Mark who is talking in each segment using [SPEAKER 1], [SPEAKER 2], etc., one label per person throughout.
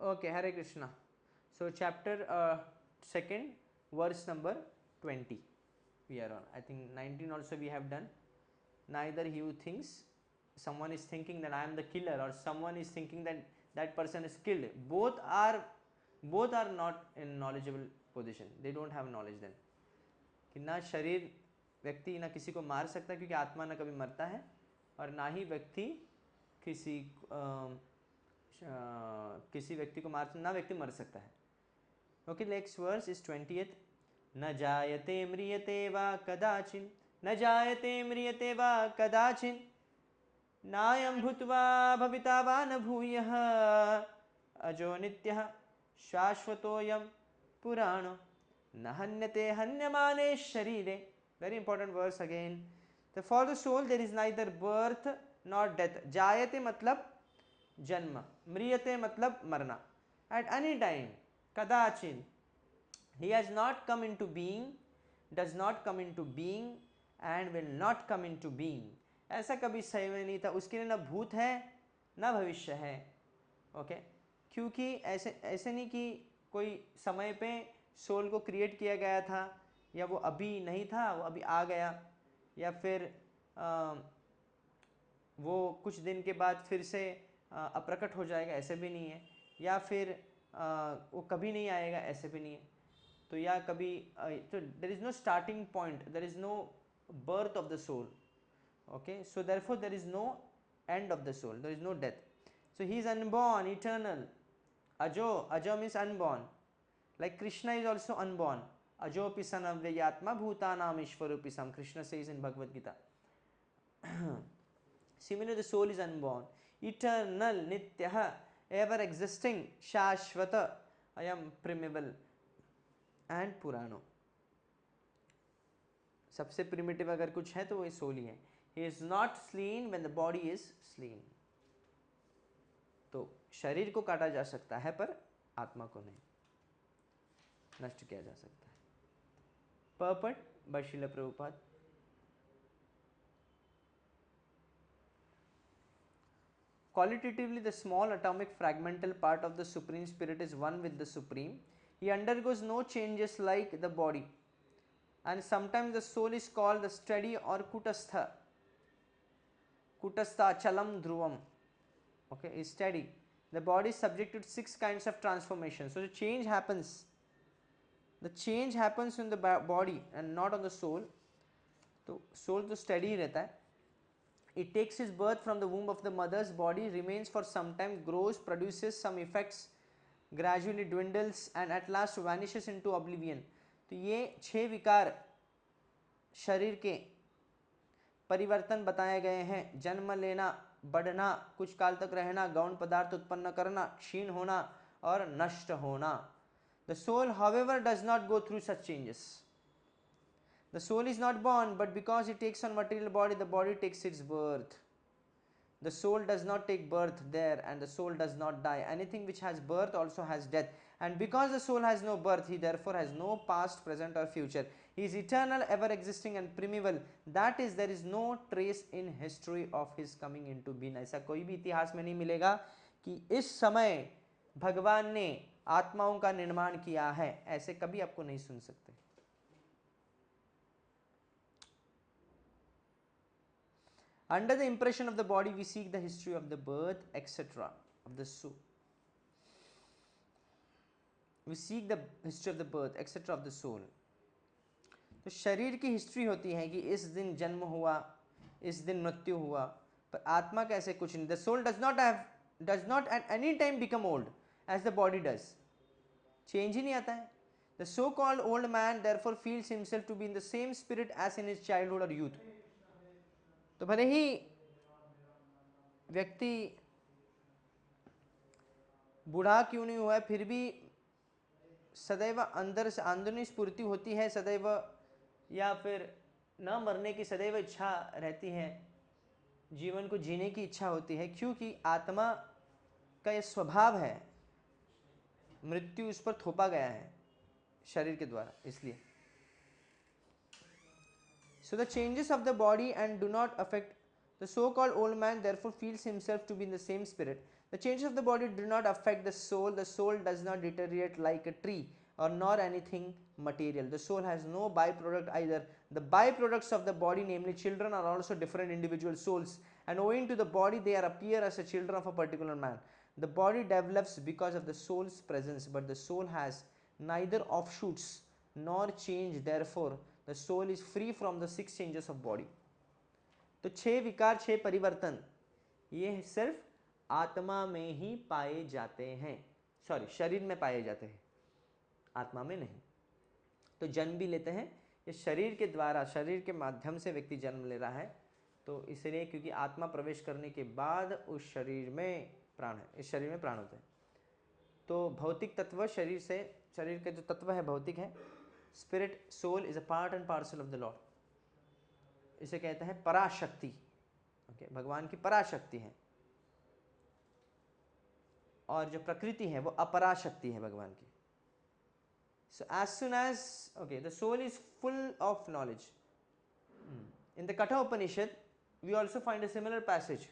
[SPEAKER 1] Okay, Hare Krishna. So chapter 2nd, verse number 20 we are on. I think 19 also we have done. Neither he who thinks, someone is thinking that I am the killer, or someone is thinking that that person is killed. Both are not in knowledgeable position. They don't have knowledge then. कि ना शरीर व्यक्ति ना किसी को मार सकता, क्योंकि आत्मा ना कभी मरता है, और ना ही व्यक्ति किसी किसी व्यक्ति को ना व्यक्ति मर सकता है. Okay, next verse is 20th. न जायते म्रियते वा कदाचिन, न जायते म्रियते वा कदाचिन, नायं भूत्वा भविता वा न भूयः, अजो नित्यः शाश्वतोऽयं पुराणो न हन्यते हन्यमाने शरीरे. Very important verse again. For the soul there is neither birth nor death. जायते मतलब जन्म, म्रियते मतलब मरना. At any time, कदाचिन, he has not come into being, does not come into being and will not come into being. ऐसा कभी समय नहीं था. उसके लिए ना भूत है ना भविष्य है. ओके, क्योंकि ऐसे नहीं कि कोई समय पे सोल को क्रिएट किया गया था, या वो अभी नहीं था वो अभी आ गया, या फिर वो कुछ दिन के बाद फिर से अप्रकट हो जाएगा, ऐसे भी नहीं है. या फिर वो कभी नहीं आएगा, ऐसे भी नहीं है. तो या कभी तो there is no starting point, there is no birth of the soul. Okay, so therefore there is no end of the soul, there is no death. So he is unborn, eternal. Ajo means unborn, like Krishna is also unborn. Ajopi san avyayatma bhutanam ishvaropi sam, Krishna says in Bhagavad Gita. Similarly, the soul is unborn, eternal, nityah, ever existing, shashvata, ayam primeval, and purano. सबसे primitive अगर कुछ है तो वो soul ही है. He is not slain when the body is slain. तो शरीर को काटा जा सकता है पर आत्मा को नहीं नष्ट किया जा सकता है. Purport by Srila Prabhupada. Qualitatively, the small atomic fragmental part of the Supreme Spirit is one with the Supreme. He undergoes no changes like the body. And sometimes the soul is called the steady or kutastha. Kutastha, chalam, dhruvam. Okay, is steady. The body is subject to 6 kinds of transformation. So the change happens. The change happens in the body and not on the soul. So soul to steady रहता है. It takes its birth from the womb of the mother's body, remains for some time, grows, produces some effects, gradually dwindles and at last vanishes into oblivion. तो ये 6 विकार शरीर के परिवर्तन बताए गए हैं. जन्म लेना, बढ़ना, कुछ काल तक रहना, गौण पदार्थ उत्पन्न करना, क्षीण होना और नष्ट होना. The soul, however, does not go through such changes. The soul is not born, but because it takes on material body, the body takes its birth. The soul does not take birth there, and the soul does not die. Anything which has birth also has death. And because the soul has no birth, he therefore has no past, present or future. He is eternal, ever existing and primeval. That is, there is no trace in history of his coming into being. ऐसा कोई भी इतिहास में नहीं मिलेगा कि इस समय भगवान ने आत्माओं का निर्माण किया है. ऐसे कभी आपको नहीं सुन सकते. Under the impression of the body, we seek the history of the birth, etc. of the soul. We seek the history of the birth, etc. of the soul. तो शरीर की हिस्ट्री होती है कि इस दिन जन्म हुआ, इस दिन मृत्यु हुआ, पर आत्मा कैसे कुछ नहीं. The soul does not at any time become old as the body does. Change ही नहीं आता है. The so-called old man therefore feels himself to be in the same spirit as in his childhood or youth. तो भले ही व्यक्ति बूढ़ा क्यों नहीं हुआ है, फिर भी सदैव अंदर से अंदरूनी स्फूर्ति होती है सदैव, या फिर न मरने की सदैव इच्छा रहती है, जीवन को जीने की इच्छा होती है, क्योंकि आत्मा का यह स्वभाव है. मृत्यु उस पर थोपा गया है शरीर के द्वारा, इसलिए. So the changes of the body and do not affect the so-called old man therefore feels himself to be in the same spirit. The changes of the body do not affect the soul. The soul does not deteriorate like a tree or nor anything material. The soul has no byproduct either. The byproducts of the body, namely children, are also different individual souls, and owing to the body they are appear as the children of a particular man. The body develops because of the soul's presence, but the soul has neither offshoots nor change. Therefore the soul is free from the 6 changes of body. तो 6 विकार 6 परिवर्तन ये सिर्फ आत्मा में ही पाए जाते हैं, सॉरी शरीर में पाए जाते हैं, आत्मा में नहीं। तो जन्म भी लेते हैं ये शरीर के द्वारा, शरीर के माध्यम से व्यक्ति जन्म ले रहा है, तो इसलिए क्योंकि आत्मा प्रवेश करने के बाद उस शरीर में प्राण है, इस शरीर में प्राण होते हैं। तो भौतिक तत्व शरीर से, शरीर के जो तत्व है भौतिक है, spirit soul is a part and parcel of the lord, इसे कहते हैं पराशक्ति। ओके, भगवान की पराशक्ति है, और जो प्रकृति है वो अपराशक्ति है भगवान की। So as soon as, okay, the soul is full of knowledge. In the Katha Upanishad, we also find a similar passage.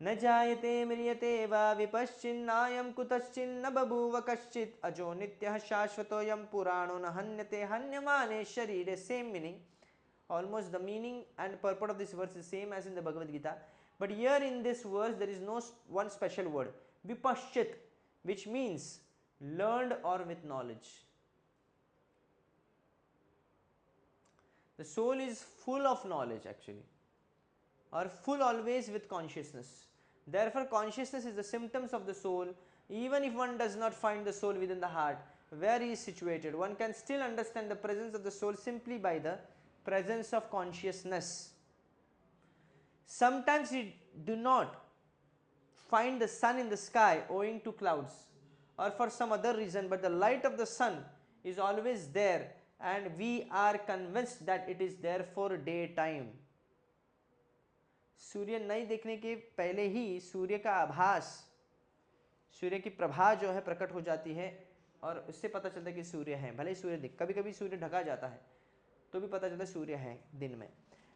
[SPEAKER 1] न जायते म्रियते वा विपश्चिन्नायं कुतश्चिन्न बभूव कश्चित् अजो नित्यः शाश्वतोऽयं पुराणो न हन्यते हन्यमाने शरीरे. Same meaning. Almost the meaning and purport of this verse is same as in the Bhagavad Gita. But here in this verse there is no one special word, vipaschit, which means learned or with knowledge. The soul is full of knowledge actually, or full always with consciousness. Therefore consciousness is the symptoms of the soul. Even if one does not find the soul within the heart where he is situated, one can still understand the presence of the soul simply by the presence of consciousness. Sometimes we do not find the sun in the sky owing to clouds or for some other reason, but the light of the sun is always there and we are convinced that it is there for daytime. सूर्य नहीं देखने के पहले ही सूर्य का आभास, सूर्य की प्रभा जो है प्रकट हो जाती है और उससे पता चलता है कि सूर्य है। भले ही सूर्य दिख, कभी कभी सूर्य ढका जाता है तो भी पता चलता है सूर्य है दिन में।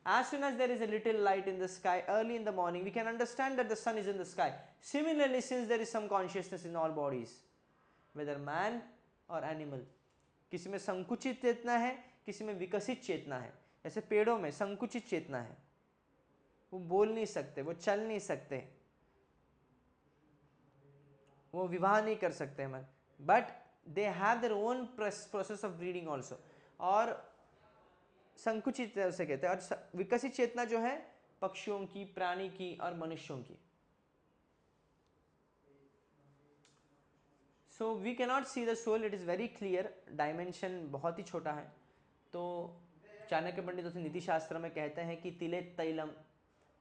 [SPEAKER 1] As soon as there is a little light in the sky early in the morning, we can understand that the sun is in the sky. Similarly, since there is some consciousness in all bodies, whether man or animal, किसी में संकुचित चेतना है, किसी में विकसित चेतना है। जैसे पेड़ों में संकुचित चेतना है, वो बोल नहीं सकते, वो चल नहीं सकते, वो विवाह नहीं कर सकते हैं, but they have their own process of breeding also. और संकुचित उसे कहते हैं, और विकसित चेतना जो है पक्षियों की, प्राणी की और मनुष्यों की। So we cannot see the soul, it is very clear, dimension बहुत ही छोटा है। तो चाणक्य पंडित उसे नीति शास्त्र में कहते हैं कि तिले तैलम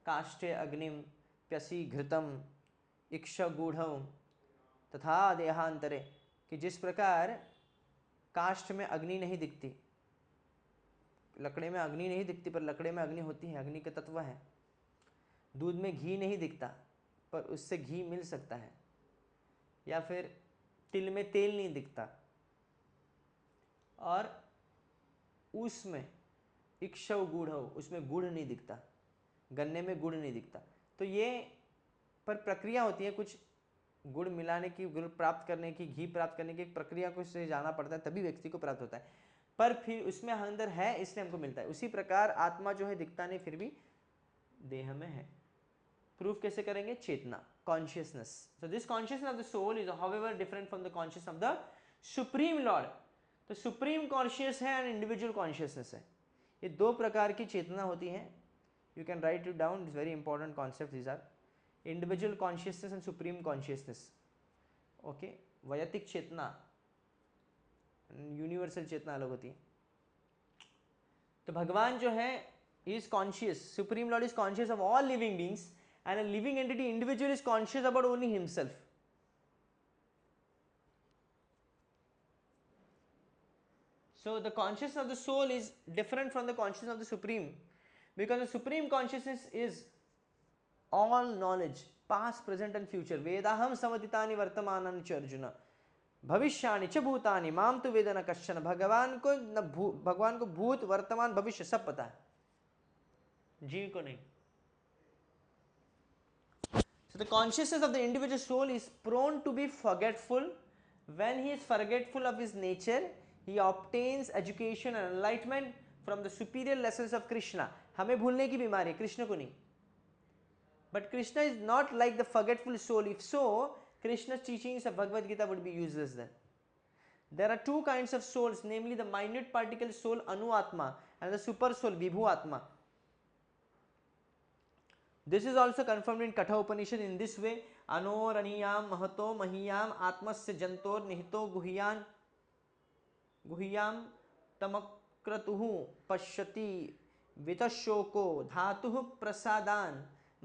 [SPEAKER 1] काष्ठे अग्निम प्यसी घृतम इक्षगूढ़ तथा देहांतरे, कि जिस प्रकार काष्ठ में अग्नि नहीं दिखती, लकड़े में अग्नि नहीं दिखती पर लकड़े में अग्नि होती है, अग्नि का तत्व है। दूध में घी नहीं दिखता पर उससे घी मिल सकता है, या फिर तिल में तेल नहीं दिखता और उसमें इक्षव गुड़ हो, उसमें गुड़ नहीं दिखता, गन्ने में गुड़ नहीं दिखता। तो ये पर प्रक्रिया होती है, कुछ गुड़ मिलाने की, गुड़ प्राप्त करने की, घी प्राप्त करने की एक प्रक्रिया को से जाना पड़ता है, तभी व्यक्ति को प्राप्त होता है, पर फिर उसमें अंदर है इसलिए हमको मिलता है। उसी प्रकार आत्मा जो है दिखता नहीं फिर भी देह में है। प्रूफ कैसे करेंगे? चेतना, consciousness. So this consciousness of the soul is however different from the consciousness of the supreme lord. तो सुप्रीम कॉन्शियस है एंड इंडिविजुअल कॉन्शियसनेस है, ये दो प्रकार की चेतना होती है। You can write it down, it's very important concept. These are individual consciousness and supreme consciousness. Okay, वैयक्तिक चेतना, यूनिवर्सल चेतना अलग होती है। तो भगवान जो है is conscious, supreme Lord is conscious of all living beings, and a living entity individual is conscious about only himself. So the consciousness of the soul is different from the consciousness of the supreme, because the supreme consciousness is all knowledge, past, present and future. Vedaham samaditani vartamanani च अर्जुन भविष्यानि च भूतानि माम तु वेद न कश्चन। भगवान को भूत, वर्तमान, भविष्य सब पता है, जीव को नहीं। So the consciousness of the individual soul is prone to be forgetful. When he is forgetful of his nature, he obtains education and enlightenment from the superior lessons of Krishna. हमें भूलने की बीमारी है, कृष्ण को नहीं. But Krishna is not like the forgetful soul. If so, Krishna's teachings of Bhagavad Gita would be useless then. There are two kinds of souls, namely the minute particle soul Anu Atma and the super soul Vibhu Atma. This is also confirmed in Katha Upanishad in this way: Anoraniyam Mahato Mahiyam Atmasya Jantor Nihito Guhiyam Tamakratuhu Pashyati Vitashoko Dhatuhu Prasadan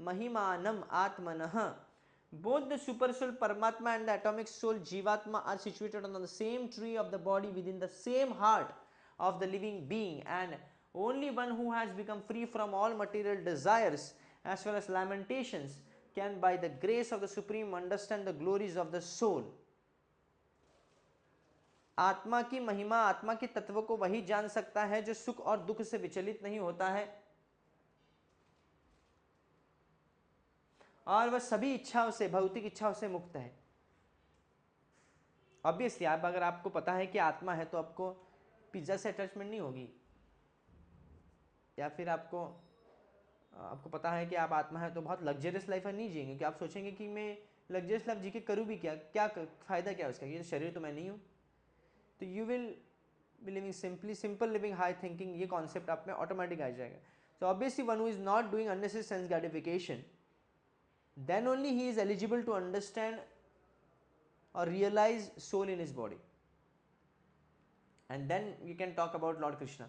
[SPEAKER 1] Mahimanam Atmanah. Both the super soul Paramatma and the atomic soul Jivatma are situated on the same tree of the body within the same heart of the living being, and only one who has become free from all material desires as well as lamentations can by the grace of the Supreme understand the glories of the soul. आत्मा की महिमा, आत्मा के तत्व को वही जान सकता है जो सुख और दुख से विचलित नहीं होता है और वह सभी इच्छाओं से, भौतिक इच्छाओं से मुक्त है. ऑब्वियसली अगर आपको पता है कि आत्मा है तो आपको पिज्जा से अटैचमेंट नहीं होगी, या फिर आपको पता है कि आप आत्मा है तो बहुत लग्जरियस लाइफ नहीं जिएंगे, कि आप सोचेंगे कि मैं लग्जरियस लाइफ जी के करूँ भी क्या, फ़ायदा क्या उसका, ये शरीर तो मैं नहीं हूँ. तो you will be living simple living, high thinking, ये कॉन्सेप्ट आप में ऑटोमेटिक आ जाएगा. तो obviously one who is not doing unnecessary sense gratification, then only he is eligible to understand or realize soul in his body, and then we can talk about Lord Krishna.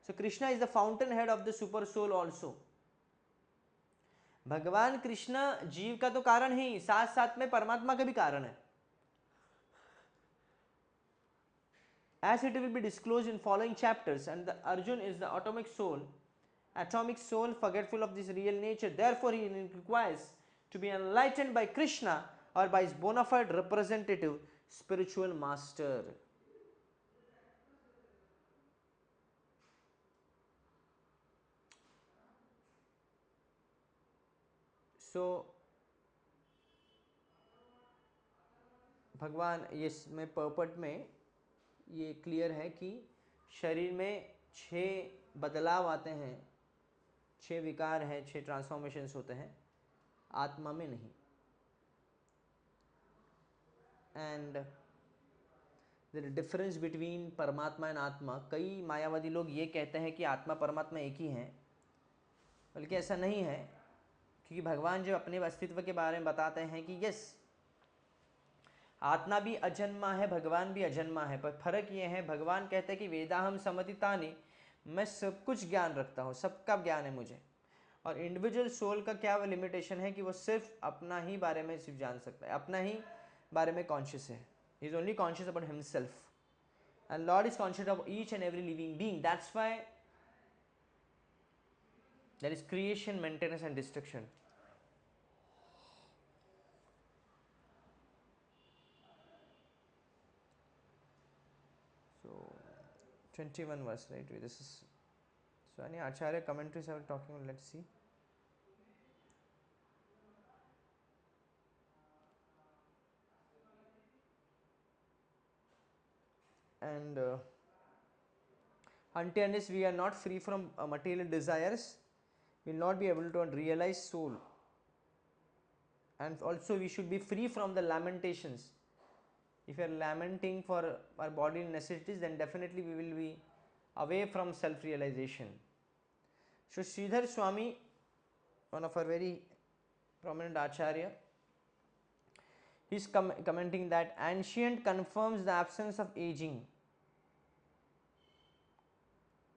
[SPEAKER 1] So Krishna is the fountainhead of the super soul also. भगवान कृष्ण जीव का तो कारण ही, साथ साथ में परमात्मा का भी कारण है. As it will be disclosed in following chapters, and the Arjun is the atomic soul forgetful of this real nature. Therefore he requires to be enlightened by Krishna or by his bona fide representative spiritual master. So भगवान ये में पर्पट में ये clear है कि शरीर में 6 बदलाव आते हैं, 6 विकार हैं, 6 ट्रांसफॉर्मेशंस होते हैं, आत्मा में नहीं. एंड द डिफरेंस बिटवीन परमात्मा एंड आत्मा, कई मायावादी लोग ये कहते हैं कि आत्मा परमात्मा एक ही हैं, बल्कि ऐसा नहीं है, क्योंकि भगवान जो अपने अस्तित्व के बारे में बताते हैं कि यस आत्मा भी अजन्मा है, भगवान भी अजन्मा है, पर फर्क ये है भगवान कहते हैं कि वेदाहम समतितानि, मैं सब कुछ ज्ञान रखता हूँ, सबका ज्ञान है मुझे. और इंडिविजुअल सोल का क्या लिमिटेशन है कि वो सिर्फ अपना ही बारे में सिर्फ जान सकता है, अपना ही बारे में कॉन्शियस है. He is only conscious about himself, and lord is conscious of each and every living being. That's why there is creation, maintenance and destruction. So 21 verse, right? This is, so any Acharya commentaries are talking about, let's see. And until unless we are not free from material desires, we will not be able to realize soul. And also we should be free from the lamentations. If we are lamenting for our bodily necessities, then definitely we will be away from self-realization. So Sridhar Swami, one of our very prominent Acharya, he is commenting that ancient confirms the absence of aging.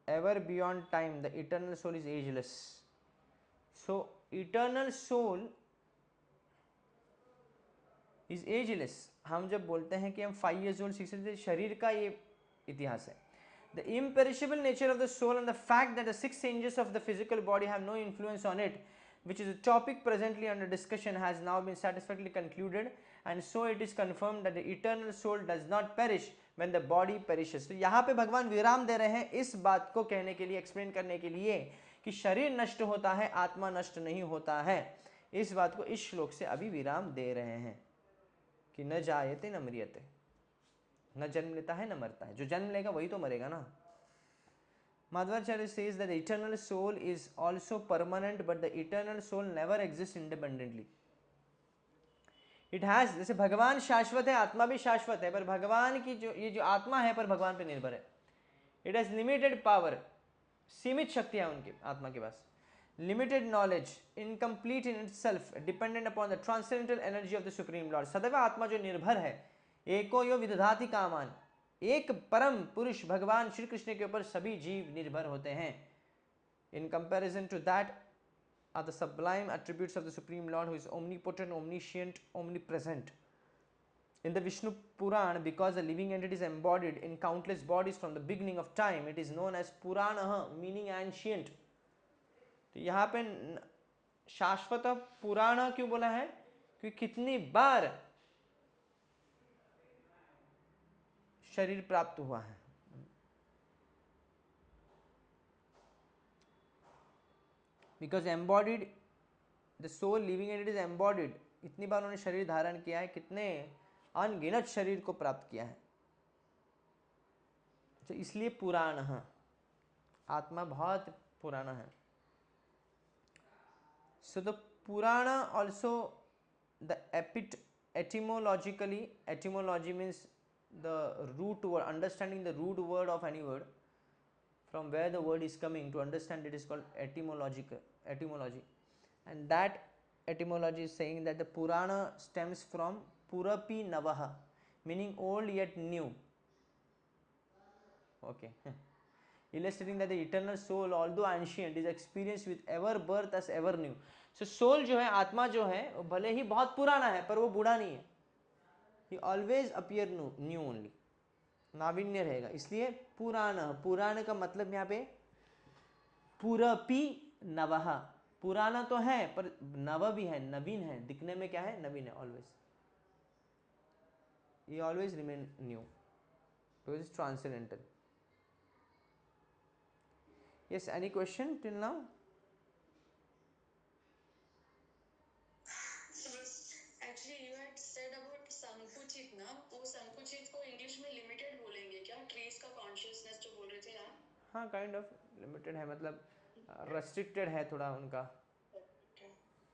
[SPEAKER 1] Ever beyond time, the eternal soul is ageless. So eternal soul is ageless. हम जब बोलते हैं कि हम 5 years old 6 years old, शरीर का ये इतिहास है. The imperishable nature of the soul and the fact that the 6 changes of the physical body have no influence on it, which is a topic presently under discussion, has now been satisfactorily concluded, and so it is confirmed that the eternal soul does not perish when the body perishes. तो यहाँ पे भगवान विराम दे रहे हैं इस बात को कहने के लिए, एक्सप्लेन करने के लिए कि शरीर नष्ट होता है, आत्मा नष्ट नहीं होता है. इस बात को इस श्लोक से अभी विराम दे रहे हैं कि न जायते न मरियते, न जन्म लेता है न मरता है। जो जन्म लेगा वही तो मरेगा ना। Madhvacharya says that the eternal soul is also permanent, but the eternal soul never exists independently. It has, जैसे भगवान शाश्वत है, आत्मा भी शाश्वत है, पर भगवान की जो ये जो आत्मा है पर भगवान पे निर्भर है। It has limited power, सीमित शक्तियां उनके आत्मा के पास, limited knowledge, incomplete in itself, dependent upon the transcendental energy of the supreme lord. सदैव आत्मा जो निर्भर है, एको यो विदधाति कामान, एक परम पुरुष भगवान श्री कृष्ण के ऊपर सभी जीव निर्भर होते हैं। In comparison to that are the sublime attributes of the supreme lord who is omnipotent, omniscient, omnipresent. In the Vishnu Puran, because the living entity is embodied in countless bodies from the beginning of time, it is known as Puranaha, meaning ancient. तो यहाँ पे शाश्वत पुराण क्यों बोला है? क्योंकि कितनी बार शरीर प्राप्त हुआ है। Because embodied, the soul living entity is embodied, इतनी बार उन्होंने शरीर धारण किया है, कितने अनगिनत शरीर को प्राप्त किया है, तो इसलिए पुराण है, आत्मा बहुत पुराना है। So the Purana also, the etymologically, etymology means the root word, understanding the root word of any word, from where the word is coming, to understand it is called etymology. And that etymology is saying that the Purana stems from Purapi Navaha, meaning old yet new. Okay. Illustrating that the eternal soul, although ancient, is experienced with ever birth as ever new. So soul जो है, आत्मा जो है, वो भले ही बहुत पुराना है पर वो बूढ़ा नहीं है। He always appear new only, नाविन्य रहेगा। इसलिए पुराण, पुराण का मतलब यहाँ पे पुरपी नवः, पुराना तो है पर नव भी है, नवीन है, दिखने में क्या है, नवीन है, always. He always remain new because it's transcendental. Yes, any question till now?
[SPEAKER 2] Actually, you had said about संकुचित ना, वो संकुचित को इंग्लिश में लिमिटेड बोलेंगे क्या? ट्रीज का कॉन्शियसनेस जो बोल रहे थे आप?
[SPEAKER 1] हाँ, काइंड ऑफ लिमिटेड है, मतलब रेस्ट्रिक्टेड है थोड़ा उनका।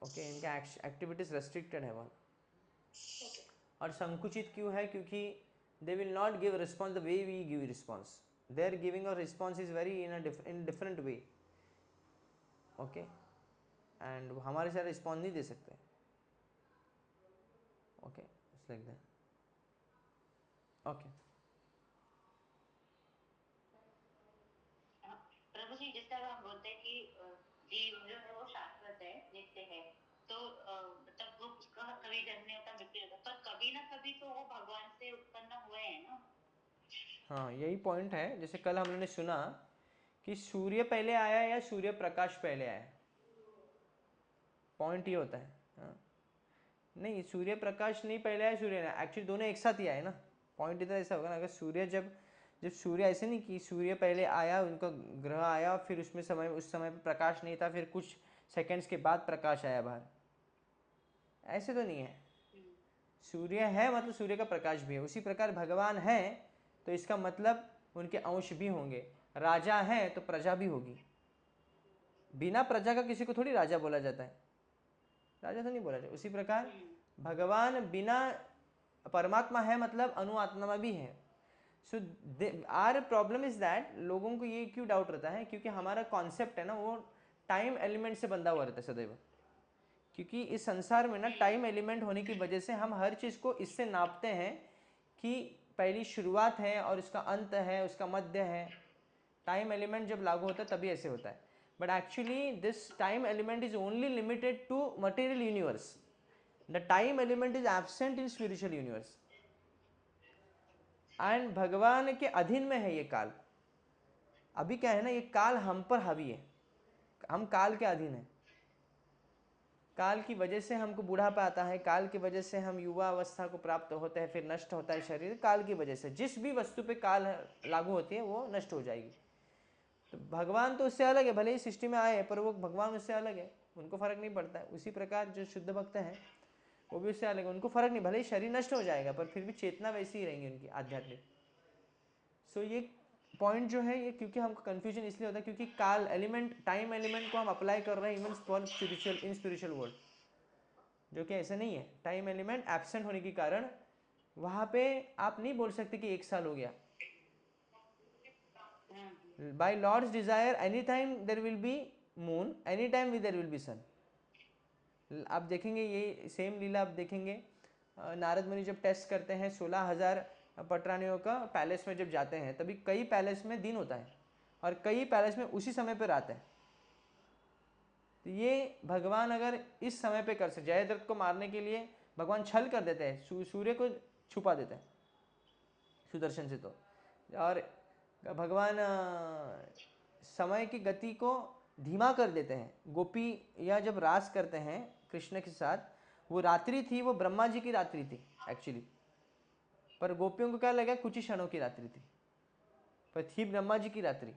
[SPEAKER 1] ओके, इनका एक्टिविटीज रेस्ट्रिक्टेड है बहुत। और संकुचित क्यों है? क्योंकि they will not give response the way we give response, they are giving a response is very in different way. Okay, and हमारे साथ रिस्पॉन्स नहीं दे सकते। Okay, it's like that. Okay,
[SPEAKER 3] प्रभु जी, जिस तरह हम बोलते हैं कि जीव जो है वो शाश्वत है, नित्य है, तो तब वो उसका कभी जन्म नहीं होता, मृत्यु होता, पर कभी ना कभी तो वो भगवान से उत्पन्न हुए हैं ना।
[SPEAKER 1] हाँ, यही पॉइंट है। जैसे कल हमने सुना कि सूर्य पहले आया या सूर्य प्रकाश पहले आया, पॉइंट ये होता है। हाँ, नहीं, सूर्य प्रकाश नहीं पहले आया, सूर्य ने एक्चुअली दोनों एक साथ ही आए ना। पॉइंट इधर ऐसा होगा ना, अगर सूर्य जब सूर्य ऐसे नहीं कि सूर्य पहले आया, उनका ग्रह आया, फिर उसमें उस समय पे प्रकाश नहीं था, फिर कुछ सेकंड्स के बाद प्रकाश आया बाहर, ऐसे तो नहीं है। सूर्य है मतलब सूर्य का प्रकाश भी है। उसी प्रकार भगवान है तो इसका मतलब उनके अंश भी होंगे। राजा है तो प्रजा भी होगी। बिना प्रजा का किसी को थोड़ी राजा बोला जाता है, राजा तो नहीं बोला जाता। उसी प्रकार भगवान बिना परमात्मा है मतलब अनुआत्मा भी है। सो आर प्रॉब्लम इज दैट, लोगों को ये क्यों डाउट रहता है? क्योंकि हमारा कॉन्सेप्ट है ना वो टाइम एलिमेंट से बंधा हुआ रहता है सदैव। क्योंकि इस संसार में ना टाइम एलिमेंट होने की वजह से हम हर चीज़ को इससे नापते हैं कि पहली शुरुआत है और उसका अंत है, उसका मध्य है। टाइम एलिमेंट जब लागू होता है तभी ऐसे होता है। But actually this time element is only limited to material universe. The time element is absent in spiritual universe. And भगवान के अधीन में है ये काल। अभी क्या है ना, ये काल हम पर हावी है, हम काल के अधीन है। काल की वजह से हमको बूढ़ापा आता है, काल की वजह से हम युवा अवस्था को प्राप्त होते हैं, फिर नष्ट होता है शरीर। काल की वजह से जिस भी वस्तु पे काल लागू होती है वो नष्ट हो जाएगी। तो भगवान तो उससे अलग है, भले ही सृष्टि में आए पर वो भगवान उससे अलग है। उनको फर्क नहीं पड़ता है। उसी प्रकार जो शुद्ध भक्त हैं वो भी उससे अलग है, उनको फर्क नहीं, भले ही शरीर नष्ट हो जाएगा पर फिर भी चेतना वैसी ही रहेंगी उनकी आध्यात्मिक। सो ये पॉइंट जो है ये, क्योंकि हमको कंफ्यूजन इसलिए होता है क्योंकि काल एलिमेंट, टाइम एलिमेंट को हम अप्लाई कर रहे हैं even for spiritual, in spiritual world, जो कि ऐसा नहीं है। टाइम एलिमेंट एब्सेंट होने के कारण वहाँ पे आप नहीं बोल सकते कि 1 साल हो गया। By lord's desire any time there will be moon, any time there will be sun. आप देखेंगे ये सेम लीला आप देखेंगे, नारद मुनि जब टेस्ट करते हैं 16,000 पटरानियों का पैलेस में जब जाते हैं, तभी कई पैलेस में दिन होता है और कई पैलेस में उसी समय पर रात है। तो ये भगवान अगर इस समय पे कर सकते, जयद्रथ को मारने के लिए भगवान छल कर देते हैं, सूर्य को छुपा देते हैं सुदर्शन से, तो और भगवान समय की गति को धीमा कर देते हैं। गोपी या जब रास करते हैं कृष्ण के साथ, वो रात्रि थी, वो ब्रह्मा जी की रात्रि थी एक्चुअली, पर गोपियों को क्या लगा कुछ ही क्षणों की रात्रि थी, पर थी ब्रह्मा जी की रात्रि।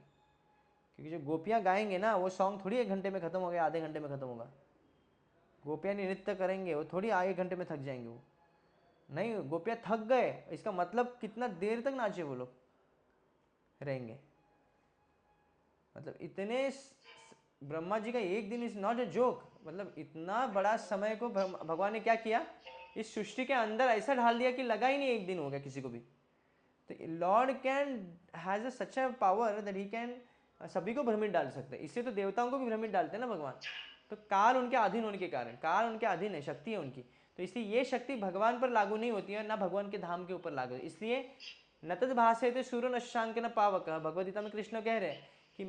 [SPEAKER 1] क्योंकि जो गोपियाँ गाएंगे ना वो सॉन्ग थोड़ी 1 घंटे में खत्म हो गया, आधे घंटे में खत्म होगा। गोपियाँ नृत्य करेंगे वो थोड़ी 1 घंटे में थक जाएंगे, वो नहीं, गोपियाँ थक गए इसका मतलब कितना देर तक नाचे वो लोग रहेंगे। मतलब इतने ब्रह्मा जी का एक दिन इज नॉट ए जोक, मतलब इतना बड़ा समय को भगवान ने क्या किया, इस सृष्टि के अंदर ऐसा ढाल दिया कि लगा ही नहीं 1 दिन हो गया किसी को भी। तो Lord can has such a power that he can सभी को भ्रमित डाल सकते हैं। इससे तो देवताओं को भी भ्रमित डालते हैं ना भगवान। तो काल उनके अधीन होने के कारण, काल उनके अधीन है, शक्ति है उनकी, तो इसलिए ये शक्ति भगवान पर लागू नहीं होती है, ना भगवान के धाम के ऊपर लागू है। इसलिए न तद भाषयते सूर्यो न शशांक न पावक, भगवदगीता में कृष्ण कह रहे हैं कि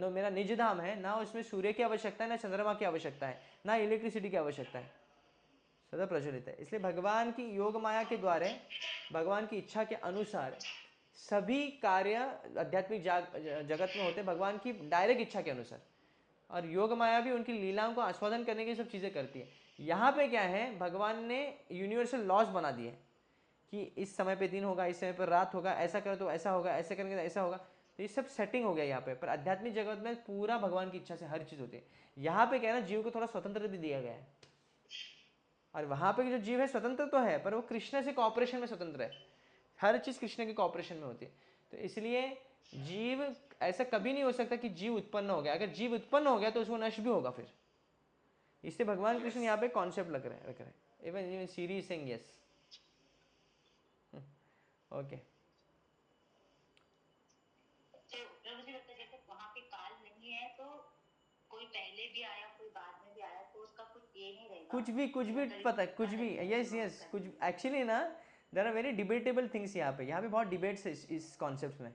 [SPEAKER 1] मेरा निज धाम है, ना उसमें सूर्य की आवश्यकता है, ना चंद्रमा की आवश्यकता है, ना इलेक्ट्रिसिटी की आवश्यकता है, सदा प्रज्वलित है। इसलिए भगवान की योग माया के द्वारा, भगवान की इच्छा के अनुसार सभी कार्य आध्यात्मिक जगत में होते भगवान की डायरेक्ट इच्छा के अनुसार, और योग माया भी उनकी लीलाओं को आस्वादन करने की सब चीज़ें करती है। यहाँ पे क्या है, भगवान ने यूनिवर्सल लॉज बना दिए कि इस समय पे दिन होगा, इस समय पर रात होगा, ऐसा करो तो ऐसा होगा, ऐसा करेंगे तो ऐसा होगा। तो ये सब सेटिंग हो गया यहाँ पे। पर आध्यात्मिक जगत में पूरा भगवान की इच्छा से हर चीज़ होती है। यहाँ पे क्या है ना, जीव को थोड़ा स्वतंत्र भी दिया गया है, और वहाँ पे जो जीव है स्वतंत्र तो है, पर वो कृष्ण से कॉपरेशन में स्वतंत्र है। हर चीज़ कृष्ण के कॉपरेशन में होती है। तो इसलिए जीव ऐसा कभी नहीं हो सकता कि जीव उत्पन्न हो गया। अगर जीव उत्पन्न हो गया तो उसको नष्ट भी होगा फिर। इससे भगवान कृष्ण यहाँ पे कॉन्सेप्ट रख रहे हैं। Even series saying yes, okay.
[SPEAKER 3] तो मुझे लगता है जैसे वहाँ पे काल नहीं है तो कोई पहले भी आया कोई बाद में भी आया तो उसका कुछ ये नहीं रहेगा,
[SPEAKER 1] कुछ भी पता है, कुछ भी, यस कुछ एक्चुअली ना, there are very debatable things यहाँ पे बहुत डिबेट्स है इस कॉन्सेप्ट में।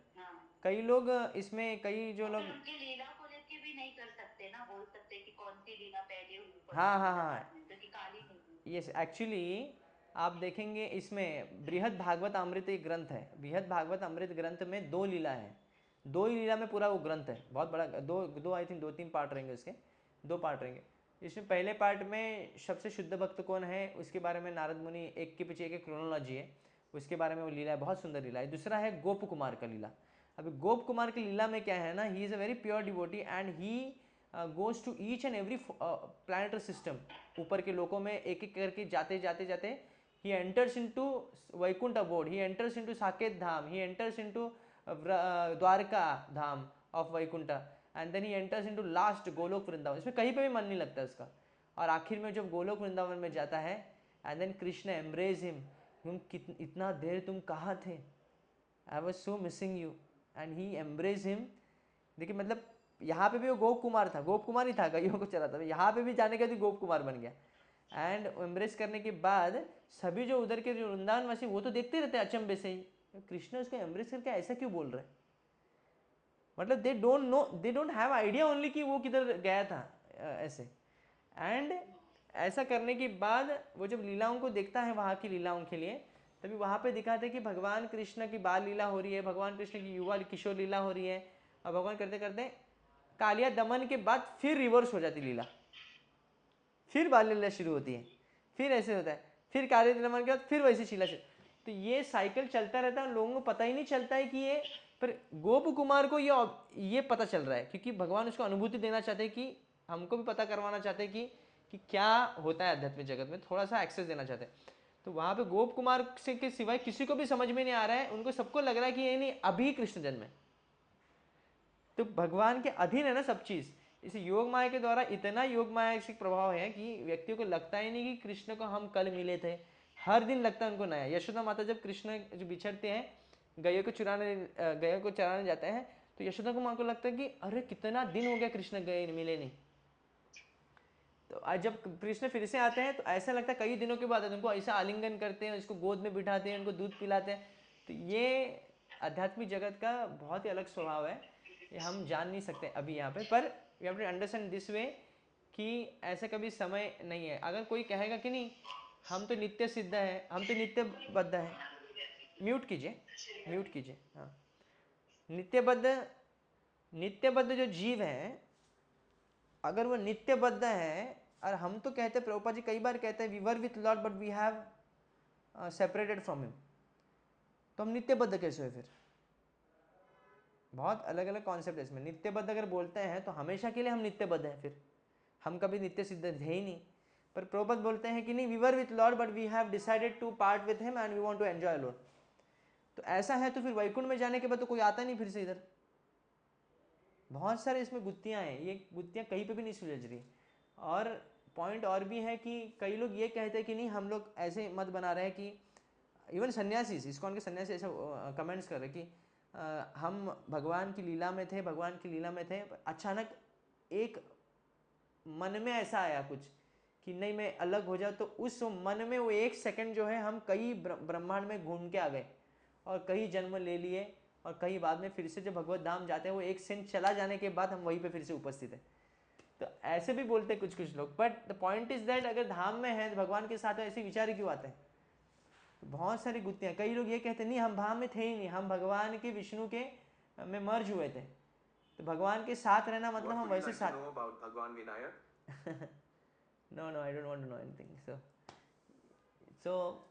[SPEAKER 1] कई लोग इसमें, कई जो लोग
[SPEAKER 3] उनकी लीला को लेके भी नहीं कर सकते ना, बोल सकते कि कौन सी लीला पहले हुई,
[SPEAKER 1] हाँ,
[SPEAKER 3] क्योंकि काल ही नहीं।
[SPEAKER 1] यस एक्चुअली आप देखेंगे इसमें बृहद भागवत अमृत एक ग्रंथ है। बृहद भागवत अमृत ग्रंथ में 2 लीला है, 2 ही लीला में पूरा वो ग्रंथ है, बहुत बड़ा। दो आई थिंक 2-3 पार्ट रहेंगे उसके, 2 पार्ट रहेंगे। इसमें पहले पार्ट में सबसे शुद्ध भक्त कौन है उसके बारे में नारद मुनि एक के पीछे एक क्रोनोलॉजी है, उसके बारे में वो लीला है, बहुत सुंदर लीला है। दूसरा है गोप कुमार का लीला। अभी गोप कुमार की लीला में क्या है ना, he is a very pure devotee and he goes to each and every planetary system. ऊपर के लोकों में एक एक करके जाते जाते जाते he enters into Vaikuntha abode, he enters into Saket Dham, he enters into Dwarka Dham of Vaikuntha, and then he enters into last Golok Vrindavan. इसमें कहीं पे भी मन नहीं लगता उसका। और आखिर में जब गोलोक वृंदावन में जाता है, and then Krishna embrace him, तुम इतना देर तुम कहाँ थे, I was so missing you, and he embrace him. देखिए मतलब यहाँ पे भी वो गोप कुमार था, गोप कुमार ही था, कईयों को चला था, यहाँ पे भी जाने के बाद गोप कुमार बन गया। एंड एम्ब्रेस करने के बाद सभी जो उधर के जो वृंदावनवासी वो तो देखते रहते अचंभे से ही, कृष्ण उसको एम्ब्रेस करके ऐसा क्यों बोल रहे हैं। मतलब they don't know, they don't have idea only कि वो किधर गया था ऐसे। एंड ऐसा करने के बाद वो जब लीलाओं को देखता है वहाँ की लीलाओं के लिए, तभी वहाँ पे दिखाते हैं कि भगवान कृष्ण की बाल लीला हो रही है, भगवान कृष्ण की युवा किशोर लीला हो रही है, और भगवान करते करते कालिया दमन के बाद फिर रिवर्स हो जाती लीला, फिर बाल लीला शुरू होती है, फिर ऐसे होता है, फिर कालिया दमन के बाद फिर वैसी शीला। तो ये साइकिल चलता रहता है, लोगों को पता ही नहीं चलता है कि ये, पर गोप कुमार को ये पता चल रहा है क्योंकि भगवान उसको अनुभूति देना चाहते हैं कि हमको भी पता करवाना चाहते हैं कि क्या होता है आध्यात्मिक जगत में, थोड़ा सा एक्सेस देना चाहते हैं। तो वहाँ पे गोप कुमार से के सिवाय किसी को भी समझ में नहीं आ रहा है, उनको सबको लग रहा है कि ये नहीं अभी कृष्ण जन्म है। तो भगवान के अधीन है ना सब चीज़। इस योग माया के द्वारा इतना योग माया से प्रभाव है कि व्यक्तियों को लगता ही नहीं कि कृष्ण को हम कल मिले थे, हर दिन लगता है उनको नया। यशोदा माता जब कृष्ण जो बिछड़ते हैं, गैया को चराने जाते हैं, तो यशोदा को माँ को लगता है कि अरे कितना दिन हो गया कृष्ण गए मिले नहीं। तो आज जब कृष्ण फिर से आते हैं तो ऐसा लगता है कई दिनों के बाद उनको ऐसा आलिंगन करते हैं, उसको गोद में बिठाते हैं, उनको दूध पिलाते हैं। तो ये आध्यात्मिक जगत का बहुत ही अलग स्वभाव है, ये हम जान नहीं सकते अभी यहाँ पे। पर we have to understand this way कि ऐसा कभी समय नहीं है। अगर कोई कहेगा कि नहीं हम तो नित्य सिद्ध है, हम तो नित्यबद्ध है, म्यूट कीजिए हाँ। नित्यबद्ध जो जीव है, अगर वो नित्यबद्ध है, और हम तो कहते हैं, प्रभुपाद जी कई बार कहते हैं we were with lord but we have separated from him, तो हम नित्यबद्ध कैसे हुए फिर? बहुत अलग अलग कॉन्सेप्ट है इसमें। नित्यबद्ध अगर बोलते हैं तो हमेशा के लिए हम नित्यबद्ध हैं, फिर हम कभी नित्य सिद्ध थे ही नहीं। पर प्रभुपाद बोलते हैं कि नहीं we were with lord but we have decided to part with him and we want to enjoy alone. तो ऐसा है तो फिर वैकुंठ में जाने के बाद तो कोई आता नहीं फिर से इधर। बहुत सारे इसमें गुत्तियाँ हैं, ये गुत्तियाँ कहीं पे भी नहीं सुलझ रही। और पॉइंट और भी है कि कई लोग ये कहते हैं कि नहीं हम लोग ऐसे मत बना रहे हैं कि इवन सन्यासी, इस्कॉन के सन्यासी ऐसा कमेंट्स कर रहे कि हम भगवान की लीला में थे, भगवान की लीला में थे, अचानक एक मन में ऐसा आया कुछ कि नहीं मैं अलग हो जाऊँ, तो उस मन में वो एक सेकंड जो है हम कई ब्रह्मांड में घूम के आ गए और कई जन्म ले लिए, और कई बाद में फिर से जब भगवत धाम जाते हैं वो एक सेकंड चला जाने के बाद हम वहीं पे फिर से उपस्थित है। तो ऐसे भी बोलते हैं कुछ लोग। But the point is that अगर धाम में है तो भगवान के साथ ऐसे विचार क्यों आते हैं? तो बहुत सारी गुत्तियाँ। कई लोग ये कहते हैं नहीं हम धाम में थे ही नहीं, हम भगवान के विष्णु के में मर्ज हुए थे। तो भगवान के साथ रहना मतलब हम वैसे साथ
[SPEAKER 4] भगवान Vinayak
[SPEAKER 1] no I don't want to know anything. तो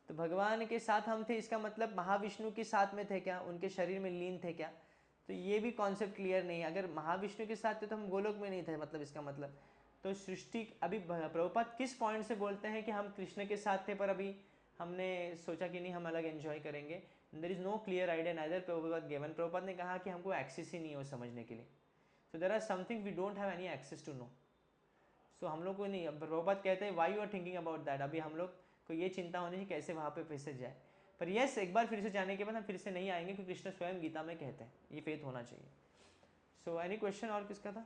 [SPEAKER 1] भगवान के साथ हम थे, इसका मतलब महाविष्णु के साथ में थे क्या, उनके शरीर में लीन थे क्या? तो ये भी कॉन्सेप्ट क्लियर नहीं है। अगर महाविष्णु के साथ थे तो हम गोलोक में नहीं थे, मतलब इसका मतलब तो सृष्टि अभी प्रभुपाद किस पॉइंट से बोलते हैं कि हम कृष्ण के साथ थे पर अभी हमने सोचा कि नहीं हम अलग एंजॉय करेंगे? There is no clear idea neither Prabhupada given. Prabhupada ने कहा कि हमको एक्सेस ही नहीं हो समझने के लिए। So there are something we don't have any access to know. सो हम लोग को नहीं, प्रभुपाद कहते हैं why you are thinking about that, अभी हम लोग को ये चिंता होनी चाहिए कैसे वहाँ पे फिर से जाए। पर यस एक बार फिर से जाने के बाद हम फिर से नहीं आएंगे, क्योंकि कृष्ण स्वयं गीता में कहते हैं ये फेथ होना चाहिए। सो एनी क्वेश्चन और किसका था?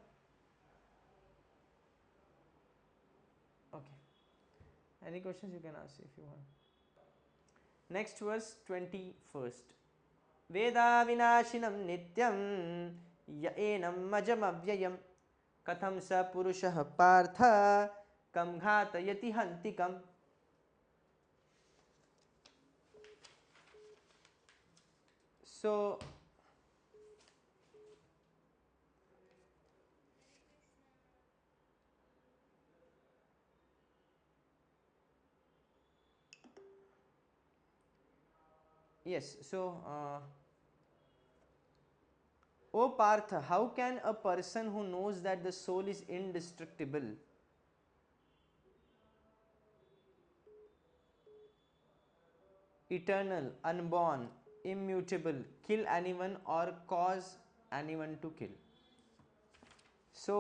[SPEAKER 1] Okay, any questions you can ask if you want. Next verse 21 वेदा विनाशिनं नित्यं य एनम् अजमव्ययम् कथं स पुरुषः पार्थ कं घातयति हन्तिकम्। So yes, so O Partha, how can a person who knows that the soul is indestructible eternal, unborn, immutable, kill anyone or cause anyone to kill? So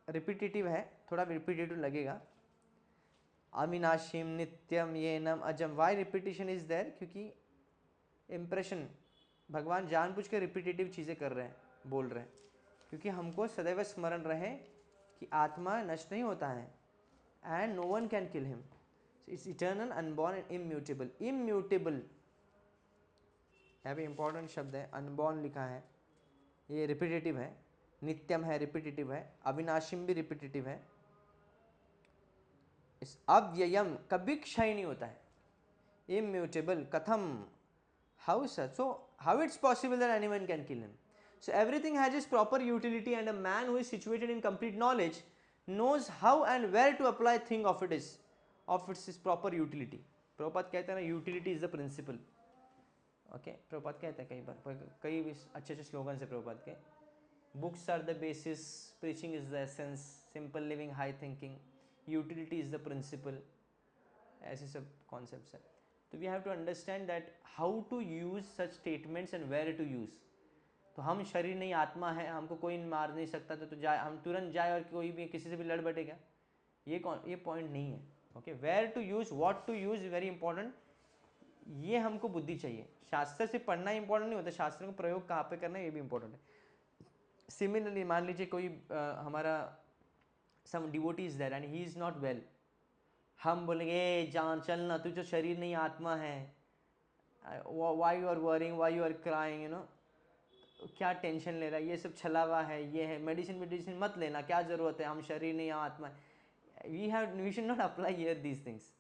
[SPEAKER 1] repetitive है, थोड़ा रिपीटेटिव लगेगा। अविनाशीम नित्यम येनम अजम, वाई रिपीटिशन इज देयर? क्योंकि impression, भगवान जानबूझ के repetitive चीज़ें कर रहे हैं, बोल रहे हैं, क्योंकि हमको सदैव स्मरण रहे कि आत्मा नष्ट नहीं होता है and no one can kill him. It's eternal, unborn and immutable. Immutable यहाँ पे इंपॉर्टेंट शब्द है, अनबॉर्न लिखा है, ये रिपीटेटिव है। नित्यम है, रिपीटेटिव है। अविनाशिम भी रिपीटेटिव है। इस अव्ययम कभी क्षय नहीं होता है। इम्यूटेबल कथम, how such? So how it's possible that anyone can kill him? So everything has its proper utility, and a man who is situated in complete knowledge knows how and where to apply thing of its proper utility. Prabhupada कहते हैं ना, utility is the principle. Okay, Prabhupada कहते हैं कई बार, कई अच्छे अच्छे slogan से प्रभुपाद के। Books are the basis, preaching is the essence, simple living, high thinking, utility is the principle. ऐसे सब कॉन्सेप्ट्स है. तो we have to understand that how to use such statements and where to use. तो हम शरीर नहीं आत्मा है, हमको कोई मार नहीं सकता, तो जाए हम तुरंत जाए और कोई भी किसी से भी लड़ बैठे क्या? ये पॉइंट नहीं है. Okay, where to use, what to use, very important. ये हमको बुद्धि चाहिए. शास्त्र से पढ़ना इंपॉर्टेंट नहीं होता, शास्त्रों का प्रयोग कहाँ पे करना है ये भी इंपॉर्टेंट है. सिमिलरली मान लीजिए कोई हमारा some devotee is there and he is not well. हम बोलेंगे जान चलना, तू तो शरीर नहीं आत्मा है, why you are worrying, why you are crying, you know, क्या टेंशन ले रहा है, ये सब छलावा है, ये है, मेडिसिन मत लेना, क्या ज़रूरत है, हम शरीर नहीं आत्मा है. We should not apply here these things.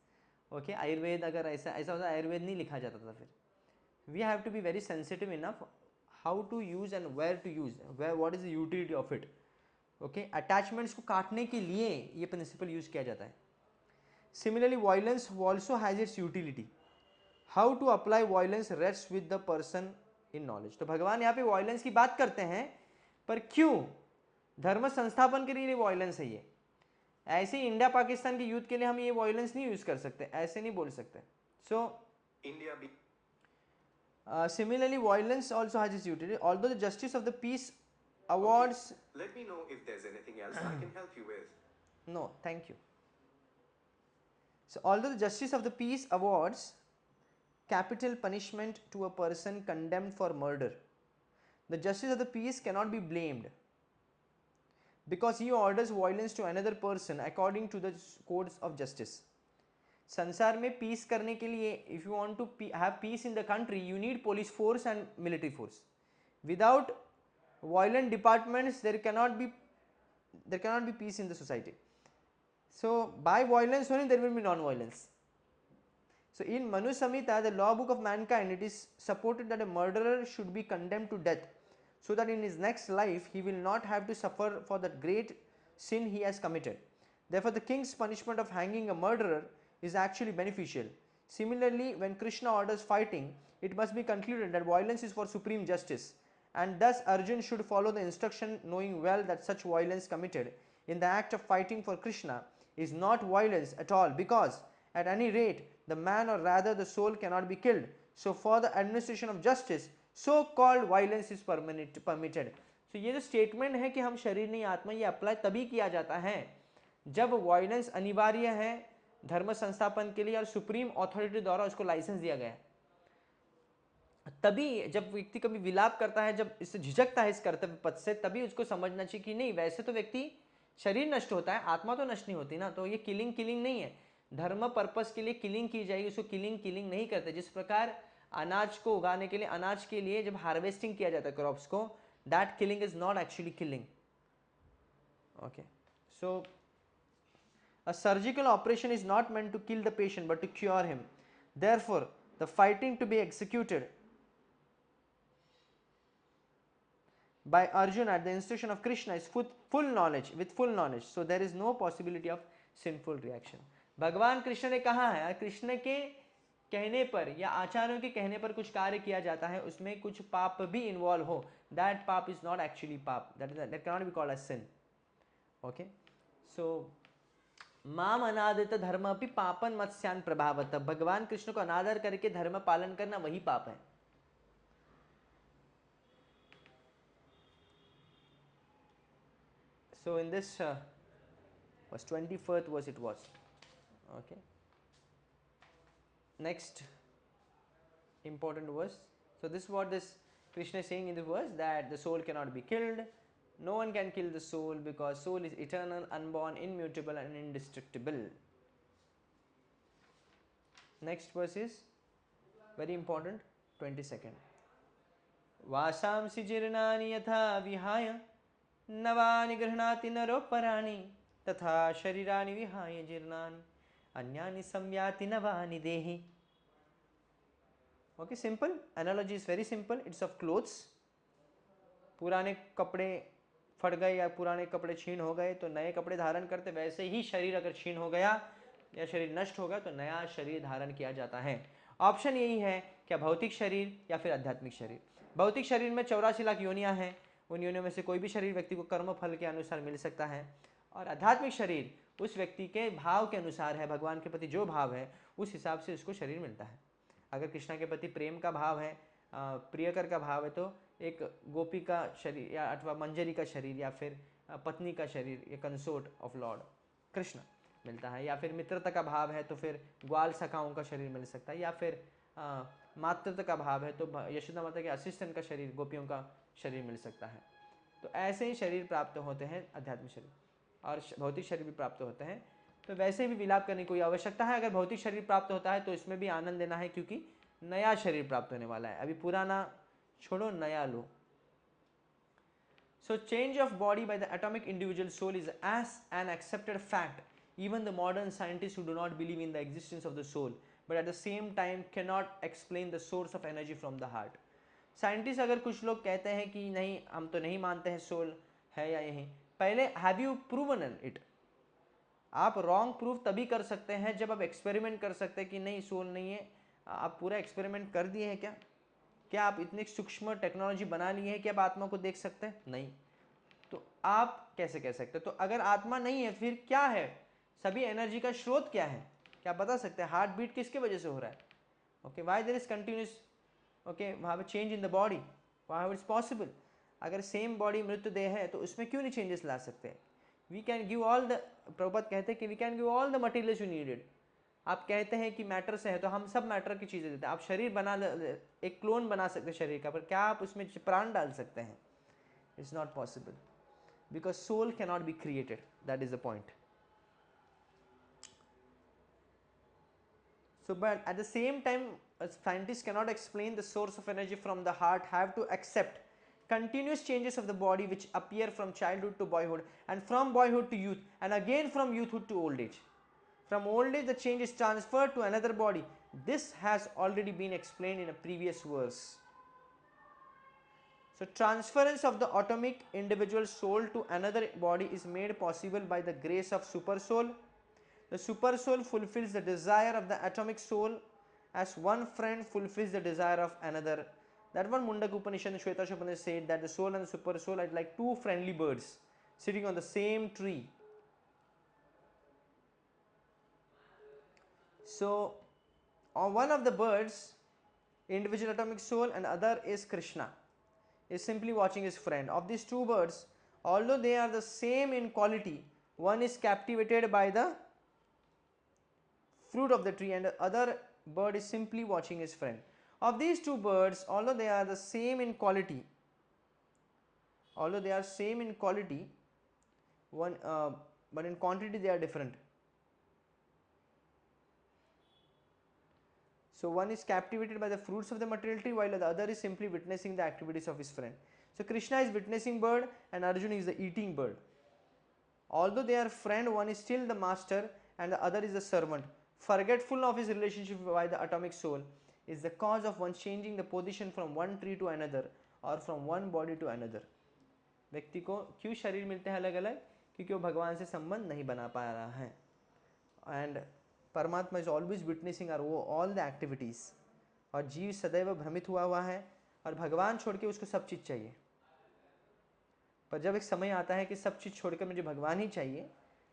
[SPEAKER 1] Okay, Ayurveda अगर ऐसा होता, आयुर्वेद नहीं लिखा जाता था. फिर we have to be very sensitive enough how to use and where to use, where what is the utility of it. Okay, attachments को काटने के लिए ये प्रिंसिपल यूज किया जाता है. Similarly, violence also has its utility. How to apply violence rests with the person in knowledge. तो भगवान यहाँ पे violence की बात करते हैं, पर क्यों? धर्म संस्थापन के लिए violence है ये. ऐसे ही इंडिया पाकिस्तान के युद्ध के लिए हम ये violence नहीं यूज कर सकते, ऐसे नहीं बोल सकते. So similarly, violence also has its utility. Although the justice of the peace awards.
[SPEAKER 4] Okay. Let me know if there's anything else I can help you with.
[SPEAKER 1] No, thank you. So, although the justice of the peace awards capital punishment to a person condemned for murder, the justice of the peace cannot be blamed because he orders violence to another person according to the codes of justice. संसार में piece करने के लिए, if you want to have peace in the country, you need police force and military force. Without violent departments, there cannot be peace in the society. So by violence only there will be non-violence. So in Manu Samhita, the law book of mankind, it is supported that a murderer should be condemned to death, so that in his next life he will not have to suffer for that great sin he has committed. Therefore, the king's punishment of hanging a murderer is actually beneficial. Similarly, when Krishna orders fighting, it must be concluded that violence is for supreme justice, and thus Arjun should follow the instruction, knowing well that such violence committed in the act of fighting for Krishna is not violence at all, because at any rate the man, or rather the soul, cannot be killed. So for the administration of justice, so called violence is permitted. So ये जो statement है कि हम शरीर नहीं आत्मा, ये apply तभी किया जाता है जब वायलेंस अनिवार्य है धर्म संस्थापन के लिए और सुप्रीम अथॉरिटी द्वारा उसको लाइसेंस दिया गया है. तभी जब व्यक्ति कभी विलाप करता है, जब इससे झिझकता है इस कर्तव्य पथ से, तभी उसको समझना चाहिए कि नहीं, वैसे तो व्यक्ति शरीर नष्ट होता है, आत्मा तो नष्ट नहीं होती ना. तो ये किलिंग नहीं है, धर्म पर्पस के लिए किलिंग की जाएगी, उसको किलिंग नहीं करते. जिस प्रकार अनाज को उगाने के लिए, अनाज के लिए जब हार्वेस्टिंग किया जाता है क्रॉप्स को, that killing is not actually killing. Okay, so a surgical operation is not meant to kill the patient but to cure him. Therefore, the fighting to be executed by Arjuna at the instruction of Krishna is with full knowledge, so there is no possibility of sinful reaction. भगवान कृष्ण ने कहा है, कृष्ण के कहने पर या आचार्यों के कहने पर कुछ कार्य किया जाता है, उसमें कुछ पाप भी इन्वॉल्व हो, that पाप is not actually पाप, that cannot be called as sin. Okay, so माम अनादित धर्म अपि पापन मत्स्यान प्रभावत. भगवान कृष्ण को अनादर करके धर्म पालन करना वही पाप है. So in this was 24th verse it was. Okay, next important verse. So this is what this Krishna is saying in the verse, that the soul cannot be killed. No one can kill the soul because soul is eternal, unborn, immutable and indestructible. Next verse is very important, 22nd. वासांसि जीर्णानि यथा विहाय नवानि गृह्णाति नरोपराणि तथा शरीराणि विहाय जीर्णानि अन्यानि संयाति नवानि देहि. Okay, simple analogy is very simple. It's of clothes. पुराने कपड़े फट गए या पुराने कपड़े छीन हो गए तो नए कपड़े धारण करते, वैसे ही शरीर अगर छीन हो गया या शरीर नष्ट हो गया तो नया शरीर धारण किया जाता है. ऑप्शन यही है, क्या भौतिक शरीर या फिर आध्यात्मिक शरीर. भौतिक शरीर में 84 लाख योनियां हैं, उन योनियों में से कोई भी शरीर व्यक्ति को कर्म फल के अनुसार मिल सकता है, और आध्यात्मिक शरीर उस व्यक्ति के भाव के अनुसार है, भगवान के प्रति जो भाव है उस हिसाब से उसको शरीर मिलता है। अगर कृष्णा के प्रति प्रेम का भाव है, प्रियकर का भाव है, तो एक गोपी का शरीर या अथवा मंजरी का शरीर या फिर पत्नी का शरीर या कंसोर्ट ऑफ लॉर्ड कृष्ण मिलता है। या फिर मित्रता का भाव है तो फिर ग्वाल सखाओं का शरीर मिल सकता है, या फिर मातृत्व का भाव है तो यशोदा माता के असिस्टेंट का शरीर, गोपियों का शरीर मिल सकता है। तो ऐसे ही शरीर प्राप्त होते हैं, आध्यात्मिक शरीर, और भौतिक शरीर भी प्राप्त होते हैं। तो वैसे भी विलाप करने की कोई आवश्यकता है। अगर भौतिक शरीर प्राप्त होता है तो इसमें भी आनंद लेना है, क्योंकि नया शरीर प्राप्त होने वाला है। अभी पुराना छोड़ो, नया लो। So change of body by the atomic individual soul is as an accepted fact. Even the modern scientists who do not believe in the existence of the soul, but at the same time cannot explain the source of energy from the heart. Scientist अगर कुछ लोग कहते हैं कि नहीं, हम तो नहीं मानते हैं सोल है या यही, पहले हैव यू प्रूवन इट? आप रॉन्ग प्रूफ तभी कर सकते हैं जब आप एक्सपेरिमेंट कर सकते हैं कि नहीं सोल नहीं है। आप पूरा एक्सपेरिमेंट कर दिए हैं क्या? क्या आप इतनी सूक्ष्म टेक्नोलॉजी बना लिए हैं कि आप आत्मा को देख सकते हैं? नहीं। तो आप कैसे कह सकते हैं? तो अगर आत्मा नहीं है फिर क्या है? सभी एनर्जी का स्रोत क्या है? क्या बता सकते हैं? हार्ट बीट किसके वजह से हो रहा है? Okay, why there is continuous, okay, वहाँ पे चेंज इन द बॉडी, वहाँ इट्स पॉसिबल। अगर सेम बॉडी मृतदेह है तो उसमें क्यों नहीं चेंजेस ला सकते? We can give all the, Prabhupada कहते हैं कि we can give all the materials you needed. आप कहते हैं कि मैटर से है तो हम सब मैटर की चीज़ें देते हैं। आप शरीर बना, एक क्लोन बना सकते हैं शरीर का, पर क्या आप उसमें प्राण डाल सकते हैं? It's not possible, because soul cannot be created, that is the point. So but at the same time, scientists cannot explain the source of energy from the heart, have to accept continuous changes of the body which appear from childhood to boyhood, and from boyhood to youth, and again from youthhood to old age. From old age the change is transferred to another body. This has already been explained in a previous verse. So transference of the atomic individual soul to another body is made possible by the grace of super soul. The super soul fulfills the desire of the atomic soul as one friend fulfills the desire of another. That one Mundaka Upanishad and Shweta Upanishad said that the soul and the super soul are like two friendly birds sitting on the same tree. So on one of the birds, individual atomic soul, and other is Krishna, is simply watching his friend. Of these two birds, although they are the same in quality, one is captivated by the fruit of the tree and the other bird is simply watching his friend. Of these two birds, although they are the same in quality, one but in quantity they are different. So one is captivated by the fruits of the material tree while the other is simply witnessing the activities of his friend. So Krishna is witnessing bird and Arjuna is the eating bird. Although they are friend, one is still the master and the other is the servant. Forgetful of his relationship by the atomic soul is the cause of one changing the position from one tree to another or from one body to another. व्यक्ति को क्यों शरीर मिलते हैं अलग अलग? क्योंकि वो भगवान से संबंध नहीं बना पा रहा है। एंड परमात्मा इज ऑलवेज विटनेसिंग आर वो ऑल द एक्टिविटीज, और जीव सदैव भ्रमित हुआ है और भगवान छोड़ के उसको सब चीज़ चाहिए। पर जब एक समय आता है कि सब चीज़ छोड़कर मुझे भगवान ही चाहिए,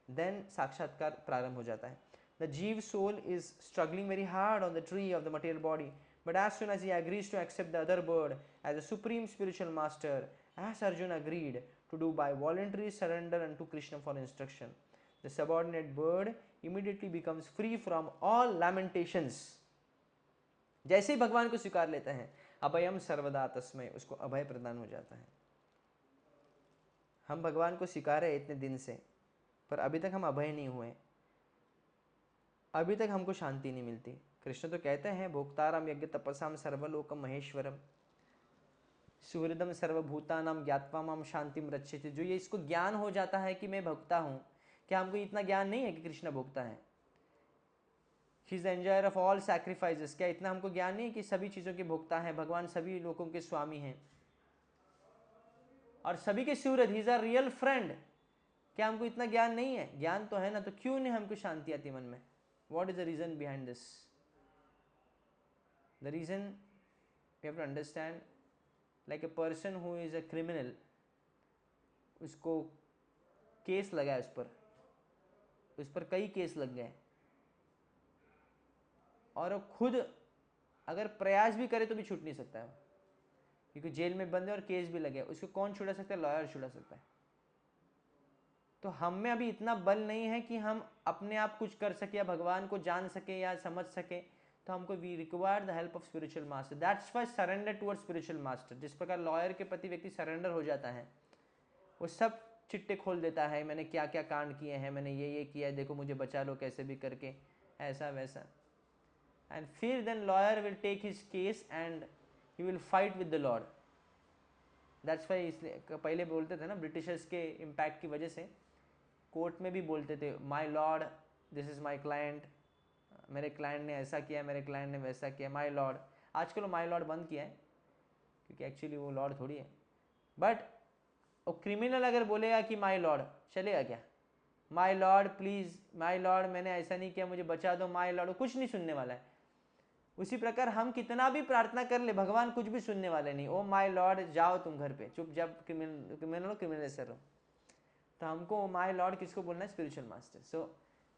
[SPEAKER 1] देन साक्षात्कार प्रारंभ हो जाता है। The jiva soul is struggling very hard on the tree of the material body, but as soon as he agrees to accept the other bird as a supreme spiritual master, as Arjuna agreed to do by voluntary surrender unto Krishna for instruction, the subordinate bird immediately becomes free from all lamentations. जैसे ही भगवान को स्वीकार लेते हैं, अभयम सर्वदा तस्मै, उसको अभय प्रदान हो जाता है। हम भगवान को स्वीकारे इतने दिन से, पर अभी तक हम अभय नहीं हुए, अभी तक हमको शांति नहीं मिलती। कृष्ण तो कहते हैं भोक्तारम यज्ञ तपसाम सर्वलोकम महेश्वरम सुहृदम सर्वभूतानाम ज्ञात्वा माम शांतिम रक्षति। जो ये इसको ज्ञान हो जाता है कि मैं भोक्ता हूँ, क्या हमको इतना ज्ञान नहीं है कि कृष्ण भोक्ता है? He is the enjoyer of all sacrifices. क्या इतना हमको ज्ञान नहीं है कि सभी चीज़ों के भोक्ता है भगवान, सभी लोगों के स्वामी हैं और सभी के सुहृद, he is a real friend. क्या हमको इतना ज्ञान नहीं है? ज्ञान तो है ना, तो क्यों नहीं हमको शांति आती मन में? What is the reason behind this? The reason you have to understand, like a person who is a criminal उसको केस लगा है, उस पर कई केस लग गए, और वो खुद अगर प्रयास भी करे तो भी छूट नहीं सकता है, क्योंकि जेल में बंद है और केस भी लगे। उसको कौन छुड़ा सकता है? लॉयर छुड़ा सकता है। तो हम में अभी इतना बल नहीं है कि हम अपने आप कुछ कर सके या भगवान को जान सके या समझ सके, तो हमको we require the help of spiritual master. That's why surrender towards spiritual master. जिस प्रकार लॉयर के प्रति व्यक्ति सरेंडर हो जाता है, वो सब चिट्टे खोल देता है, मैंने क्या क्या कांड किए हैं, मैंने ये किया है, देखो मुझे बचा लो कैसे भी करके, ऐसा वैसा। एंड फिर then lawyer will take his case and he will fight with the lord. That's why, इसलिए पहले बोलते थे ना, ब्रिटिशर्स के इम्पैक्ट की वजह से कोर्ट में भी बोलते थे, my lord this is my client, मेरे क्लाइंट ने ऐसा किया, मेरे क्लाइंट ने वैसा किया, माई लॉर्ड। आजकल माई लॉर्ड बंद किया है, क्योंकि एक्चुअली वो लॉर्ड थोड़ी है। बट वो क्रिमिनल अगर बोलेगा कि माई लॉर्ड, चलेगा क्या? My lord please, my lord मैंने ऐसा नहीं किया, मुझे बचा दो, माई लॉर्ड, कुछ नहीं सुनने वाला है। उसी प्रकार हम कितना भी प्रार्थना कर ले, भगवान कुछ भी सुनने वाले नहीं। ओ माई लॉर्ड जाओ तुम घर पे, चुप, जब क्रिमिनल सर हो। तो हमको माई लॉर्ड किसको बोलना है? Spiritual master. So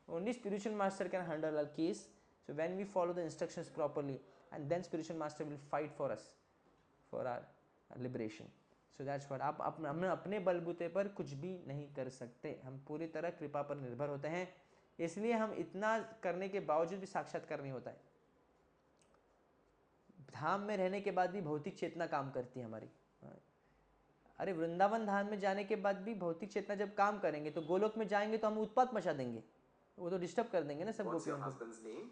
[SPEAKER 1] only spiritual master can handle our case. So when we follow the instructions properly, and then spiritual master will fight for us, for our liberation. So that's what. आप अपने बलबूते पर कुछ भी नहीं कर सकते, हम पूरी तरह कृपा पर निर्भर होते हैं। इसलिए हम इतना करने के बावजूद भी साक्षात्कार नहीं होता है। धाम में रहने के बाद भी भौतिक चेतना काम करती है हमारी। अरे वृंदावन धाम में जाने के बाद भी भौतिक चेतना जब काम करेंगे, तो गोलोक में जाएंगे तो हम उत्पात मचा देंगे, वो तो डिस्टर्ब कर देंगे ना सब
[SPEAKER 4] What's your
[SPEAKER 1] गोपियों को।
[SPEAKER 4] husband's name?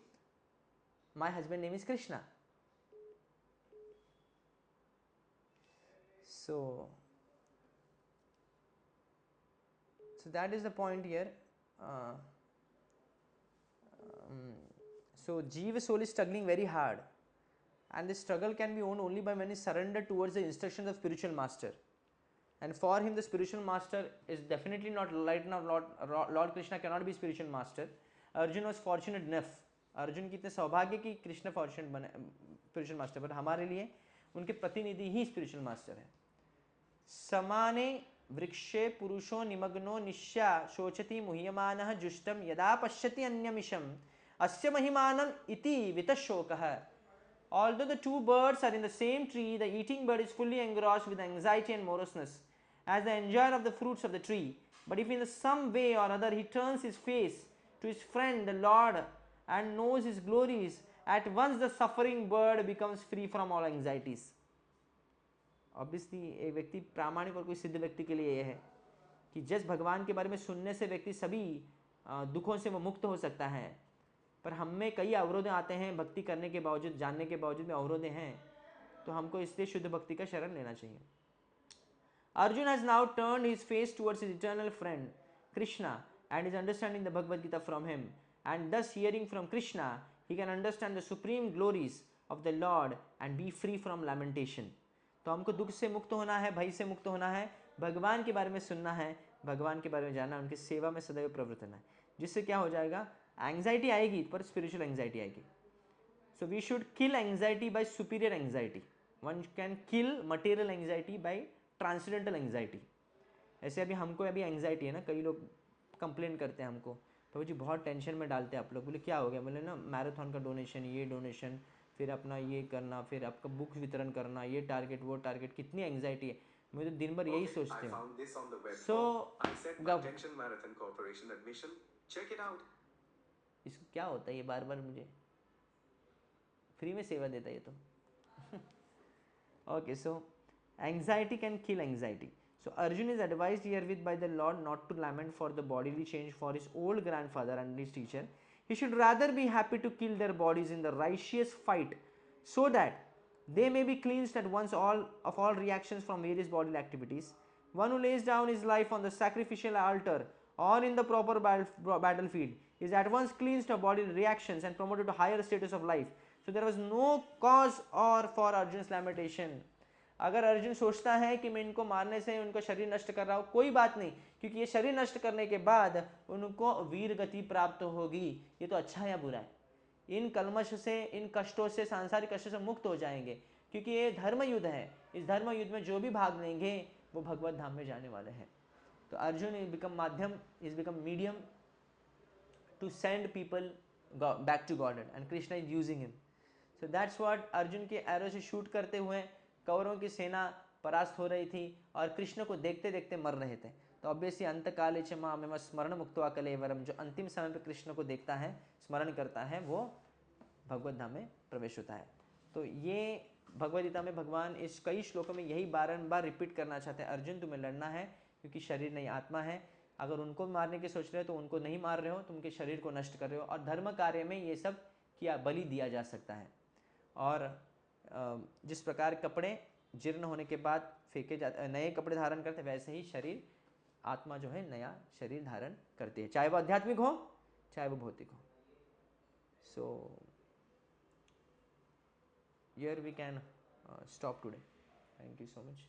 [SPEAKER 1] My husband name is Krishna. So that is the point here. So Jiva soul is struggling very hard, and this struggle can be won only by when he surrendered towards the instructions of spiritual master. And for him, the spiritual master is definitely not right now. Lord Krishna cannot be spiritual master. Arjun was fortunate enough. Arjun कितने सौभाग्य की Krishna fortunate बने spiritual master, पर हमारे लिए उनके प्रतिनिधि ही spiritual master है। समाने वृक्षे पुरुषो निमग्नो निश्या शोचति मुह्यमानः जुष्टम यदा पश्यति अन्यमिषम अस्य महिमानम इति वितशोकः। Although the two birds are in the same tree, the eating bird is fully engrossed with anxiety and moroseness as the enjoyer of the fruits of the tree. But if in some way or other he turns his face to his friend the Lord and knows his glories, at once the suffering bird becomes free from all anxieties. Obviously एक व्यक्ति प्रामाणिक और कोई सिद्ध व्यक्ति के लिए यह है कि जिस भगवान के बारे में सुनने से व्यक्ति सभी दुखों से वो मुक्त हो सकता है। पर हम में कई अवरोध आते हैं, भक्ति करने के बावजूद, जानने के बावजूद में अवरोध हैं, तो हमको इसलिए शुद्ध भक्ति का शरण लेना चाहिए। Arjun has now turned his face towards his eternal friend Krishna and is understanding the Bhagavad Gita from him, and thus hearing from Krishna he can understand the supreme glories of the Lord and be free from lamentation. तो हमको दुख से मुक्त होना है, भय से मुक्त होना है, भगवान के बारे में सुनना है, भगवान के बारे में जानना, उनकी सेवा में सदैव प्रवृत्त होना है, जिससे क्या हो जाएगा? एंग्जाइटी आएगी पर स्पिरिचुअल एंग्जाइटी आएगी। So we should kill anxiety by superior anxiety. One can kill material anxiety by transcendental anxiety. ऐसे अभी हमको अभी एंग्जाइटी है ना, कई लोग कंप्लेन करते हैं हमको, तो जी बहुत टेंशन में डालते हैं आप लोग। बोले क्या हो गया? बोले ना मैराथन का डोनेशन, ये डोनेशन, फिर अपना ये करना, फिर आपका बुक वितरण करना, ये टारगेट वो टारगेट, कितनी एंग्जाइटी है। मैं तो दिन भर यही सोचते हूँ। इसको क्या होता है? ये बार बार मुझे फ्री में सेवा देता है ये तो। Okay, so anxiety can kill anxiety. So Arjun is advised herewith by the Lord not to lament for the bodily change for his old grandfather and his teacher. He should rather be happy to kill their bodies in the righteous fight, so that they may be cleansed at once of all reactions from various bodily activities. One who lays down his life on the sacrificial altar or in the proper battlefield is at once cleansed of bodily reactions and promoted to higher status of life. So there was no cause or for Arjun's lamentation. अगर अर्जुन सोचता है कि मैं इनको मारने से उनको शरीर नष्ट कर रहा हूँ, कोई बात नहीं, क्योंकि ये शरीर नष्ट करने के बाद उनको वीर गति प्राप्त होगी। ये तो अच्छा है या बुरा है? इन कलमश से, इन कष्टों से, सांसारिक कष्टों से मुक्त हो जाएंगे, क्योंकि ये धर्म युद्ध है। इस धर्म युद्ध में जो भी भाग लेंगे वो भगवत धाम में जाने वाले हैं। तो अर्जुन इज बिकम माध्यम, is become medium to send people back to Godhead and Krishna is using him. So that's what Arjun के एरो से शूट करते हुए कौरवों की सेना परास्त हो रही थी और कृष्ण को देखते देखते मर रहे थे. तो ऑब्वियसली अंत काले च माम स्मरण मुक्त्वा कलेवरम, जो अंतिम समय पर कृष्ण को देखता है, स्मरण करता है, वो भगवत धाम में प्रवेश होता है. तो ये भगवद गीता में भगवान इस कई श्लोकों में यही बारंबार रिपीट करना चाहते हैं, अर्जुन तुम्हें लड़ना है क्योंकि शरीर नहीं आत्मा है. अगर उनको मारने की सोच रहे हो तो उनको नहीं मार रहे हो, तुम उनके शरीर को नष्ट कर रहे हो. और धर्म कार्य में ये सब किया बलि दिया जा सकता है. और जिस प्रकार कपड़े जीर्ण होने के बाद फेंके जाते, नए कपड़े धारण करते, वैसे ही शरीर, आत्मा जो है नया शरीर धारण करती है, चाहे वो आध्यात्मिक हो चाहे वो भौतिक हो. सो here we can stop today. Thank you so much.